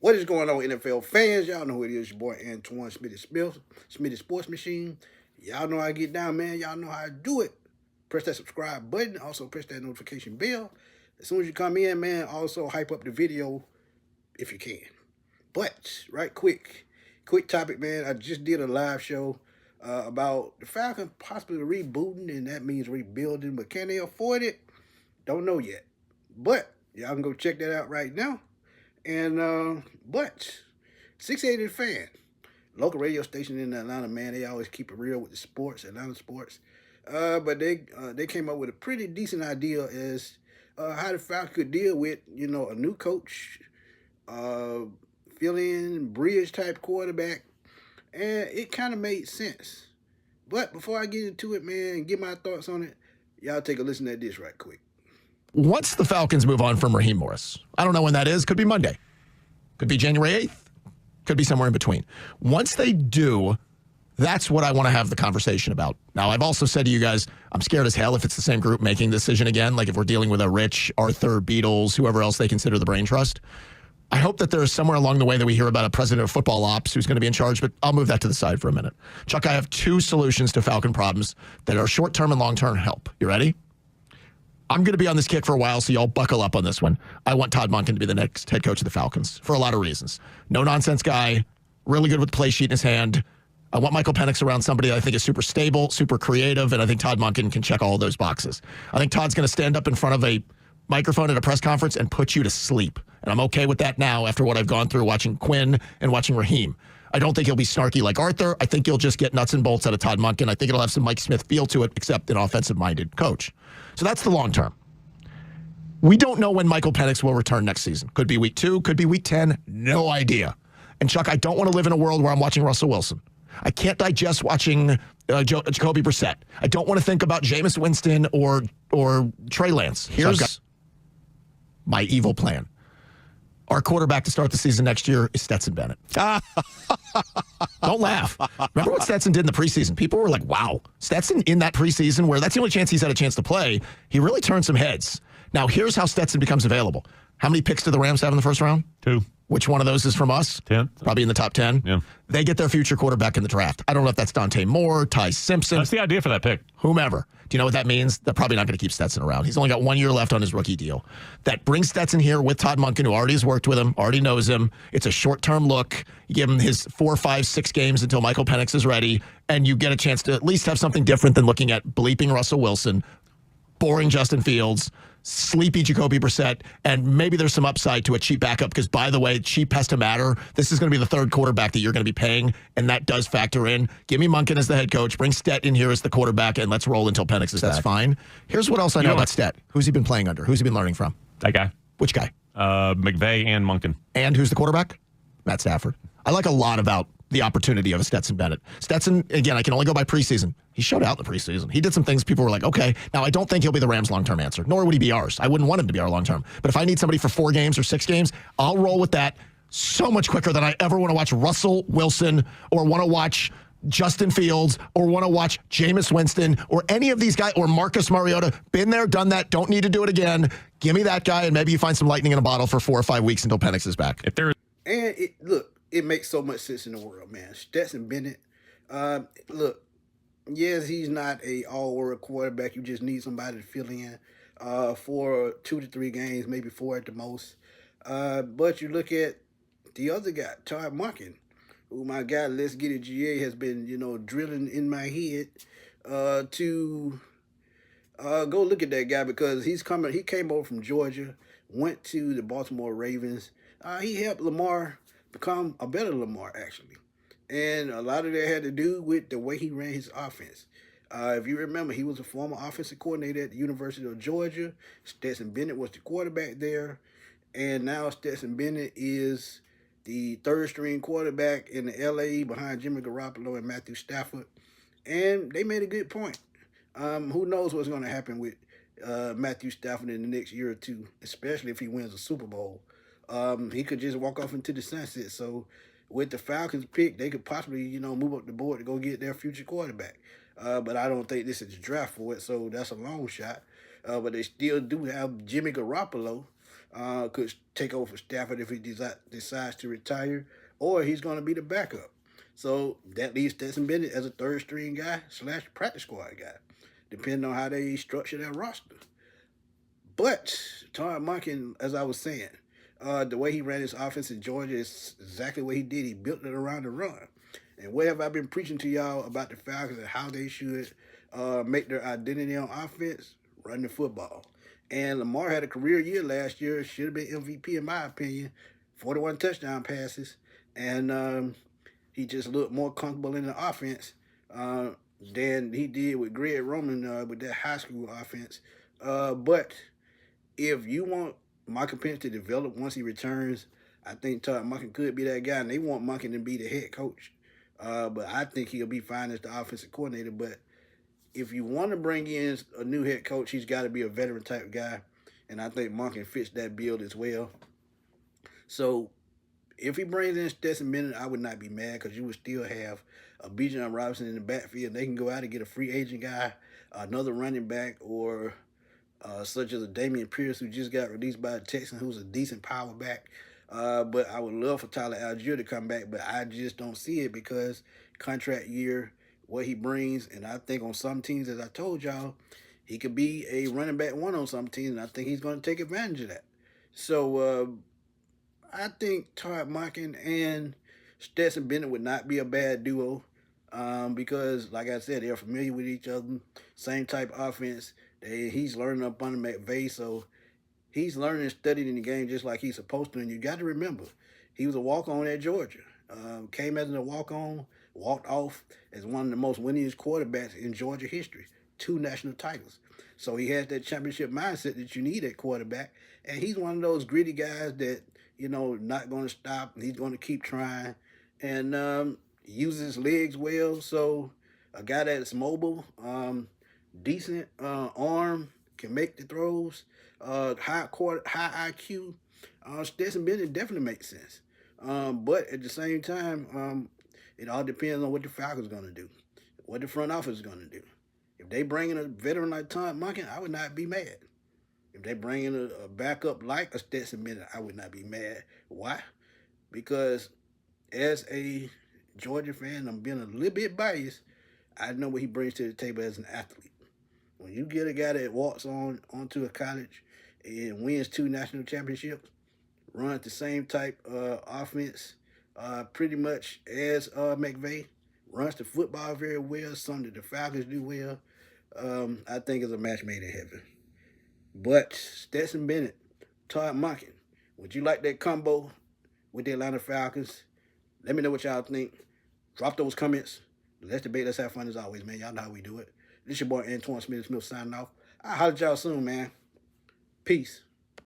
What is going on, NFL fans? Y'all know who it is. Your boy Antoine Smitty Sports Machine. Y'all know how I get down, man. Y'all know how I do it. Press that subscribe button. Also, press that notification bell. As soon as you come in, man, also hype up the video if you can. But, right quick topic, man. I just did a live show about the Falcons possibly rebooting, and that means rebuilding. But can they afford it? Don't know yet. But y'all can go check that out right now. And, but 680 Fan, local radio station in Atlanta, man, they always keep it real with the sports, Atlanta sports. But they came up with a pretty decent idea as how the Falcons could deal with, a new coach, fill-in, bridge type quarterback, and it kind of made sense. But before I get into it, man, and get my thoughts on it, y'all take a listen at this right quick. Once the Falcons move on from Raheem Morris, I don't know when that is. Could be Monday. Could be January 8th. Could be somewhere in between. Once they do, that's what I want to have the conversation about. Now, I've also said to you guys, I'm scared as hell if it's the same group making the decision again, like if we're dealing with a Rich, Arthur, Beatles, whoever else they consider the brain trust. I hope that there is somewhere along the way that we hear about a president of football ops who's going to be in charge, but I'll move that to the side for a minute. Chuck, I have two solutions to Falcon problems that are short-term and long-term help. You ready? I'm going to be on this kick for a while, so y'all buckle up on this one. I want Todd Monken to be the next head coach of the Falcons for a lot of reasons. No-nonsense guy, really good with the play sheet in his hand. I want Michael Penix around somebody that I think is super stable, super creative, and I think Todd Monken can check all of those boxes. I think Todd's going to stand up in front of a microphone at a press conference and put you to sleep. And I'm okay with that now after what I've gone through watching Quinn and watching Raheem. I don't think he'll be snarky like Arthur. I think he'll just get nuts and bolts out of Todd Monken. I think it'll have some Mike Smith feel to it, except an offensive-minded coach. So that's the long term. We don't know when Michael Penix will return next season. Could be week 2, could be week 10. No idea. And Chuck, I don't want to live in a world where I'm watching Russell Wilson. I can't digest watching Jacoby Brissett. I don't want to think about Jameis Winston or Trey Lance. Here's my evil plan. Our quarterback to start the season next year is Stetson Bennett. Don't laugh. Remember what Stetson did in the preseason? People were like, wow. Stetson in that preseason, where that's the only chance he's had a chance to play, he really turned some heads. Now, here's how Stetson becomes available. How many picks do the Rams have in the first round? 2. Which one of those is from us? 10. Probably in the top 10. Yeah. They get their future quarterback in the draft. I don't know if that's Dante Moore, Ty Simpson. That's the idea for that pick. Whomever. Do you know what that means? They're probably not going to keep Stetson around. He's only got 1 year left on his rookie deal. That brings Stetson here with Todd Monken, who already has worked with him, already knows him. It's a short-term look. You give him his 4, 5, 6 games until Michael Penix is ready, and you get a chance to at least have something different than looking at bleeping Russell Wilson, boring Justin Fields, sleepy Jacoby Brissett, and maybe there's some upside to a cheap backup because, by the way, cheap has to matter. This is going to be the third quarterback that you're going to be paying, and that does factor in. Give me Monken as the head coach. Bring Stet in here as the quarterback, and let's roll until Penix is back. That's fine. Here's what else I know about Stet. Who's he been playing under? Who's he been learning from? That guy. Which guy? McVay and Monken. And who's the quarterback? Matt Stafford. I like a lot about the opportunity of a Stetson Bennett. Stetson, again, I can only go by preseason. He showed out in the preseason. He did some things people were like, okay. Now, I don't think he'll be the Rams' long-term answer, nor would he be ours. I wouldn't want him to be our long-term. But if I need somebody for 4 games or 6 games, I'll roll with that so much quicker than I ever want to watch Russell Wilson or want to watch Justin Fields or want to watch Jameis Winston or any of these guys or Marcus Mariota. Been there, done that, don't need to do it again. Give me that guy, and maybe you find some lightning in a bottle for 4 or 5 weeks until Penix is back. It makes so much sense in the world, man. Stetson Bennett, look, yes, he's not a all-world quarterback. You just need somebody to fill in for 2 to 3 games, maybe 4 at the most. But you look at the other guy, Todd Monken, who my guy, Let's Get It GA, has been, drilling in my head to go look at that guy because he came over from Georgia, went to the Baltimore Ravens. He helped Lamar become a better Lamar, actually. And a lot of that had to do with the way he ran his offense. If you remember, he was a former offensive coordinator at the University of Georgia. Stetson Bennett was the quarterback there. And now Stetson Bennett is the third-string quarterback in the L.A. behind Jimmy Garoppolo and Matthew Stafford. And they made a good point. Who knows what's going to happen with Matthew Stafford in the next year or two, especially if he wins a Super Bowl. He could just walk off into the sunset. So with the Falcons pick, they could possibly, move up the board to go get their future quarterback. But I don't think this is the draft for it, so that's a long shot. But they still do have Jimmy Garoppolo. could take over for Stafford if he decides to retire, or he's going to be the backup. So that leaves Stetson Bennett as a third string guy / practice squad guy, depending on how they structure their roster. But Todd Monken, as I was saying, the way he ran his offense in Georgia is exactly what he did. He built it around the run. And what have I been preaching to y'all about the Falcons and how they should make their identity on offense? Run the football. And Lamar had a career year last year. Should have been MVP in my opinion. 41 touchdown passes. And he just looked more comfortable in the offense than he did with Greg Roman with that high school offense. But if you want Michael Penix to develop once he returns, I think Todd Monken could be that guy. And they want Monken to be the head coach. But I think he'll be fine as the offensive coordinator. But if you want to bring in a new head coach, he's got to be a veteran type guy. And I think Monken fits that bill as well. So if he brings in Stetson Bennett, I would not be mad because you would still have a Bijan Robinson in the backfield. They can go out and get a free agent guy, another running back, or such as a Damian Pierce who just got released by the Texans, who's a decent power back. But I would love for Tyler Algier to come back, but I just don't see it because contract year, what he brings, and I think on some teams, as I told y'all, he could be a running back one on some teams, and I think he's going to take advantage of that. So I think Todd Monken and Stetson Bennett would not be a bad duo because, like I said, they're familiar with each other, same type of offense. He's learning up under McVay, so he's learning and studying the game just like he's supposed to. And you got to remember, he was a walk-on at Georgia. Came as a walk-on, walked off as one of the most winningest quarterbacks in Georgia history. 2 national titles. So he has that championship mindset that you need at quarterback. And he's one of those gritty guys that, not going to stop. He's going to keep trying and uses his legs well. So a guy that's mobile, decent arm, can make the throws, high IQ. Stetson Bennett definitely makes sense. But at the same time, it all depends on what the Falcons are going to do, what the front office is going to do. If they bring in a veteran like Todd Monken, I would not be mad. If they bring in a backup like a Stetson Bennett, I would not be mad. Why? Because as a Georgia fan, I'm being a little bit biased. I know what he brings to the table as an athlete. When you get a guy that walks onto a college and wins 2 national championships, runs the same type offense pretty much as McVay, runs the football very well, something that the Falcons do well, I think is a match made in heaven. But Stetson Bennett, Todd Monken, would you like that combo with the Atlanta Falcons? Let me know what y'all think. Drop those comments. Let's debate. Let's have fun as always, man. Y'all know how we do it. This your boy Antoine Smith signing off. I'll holler at y'all soon, man. Peace.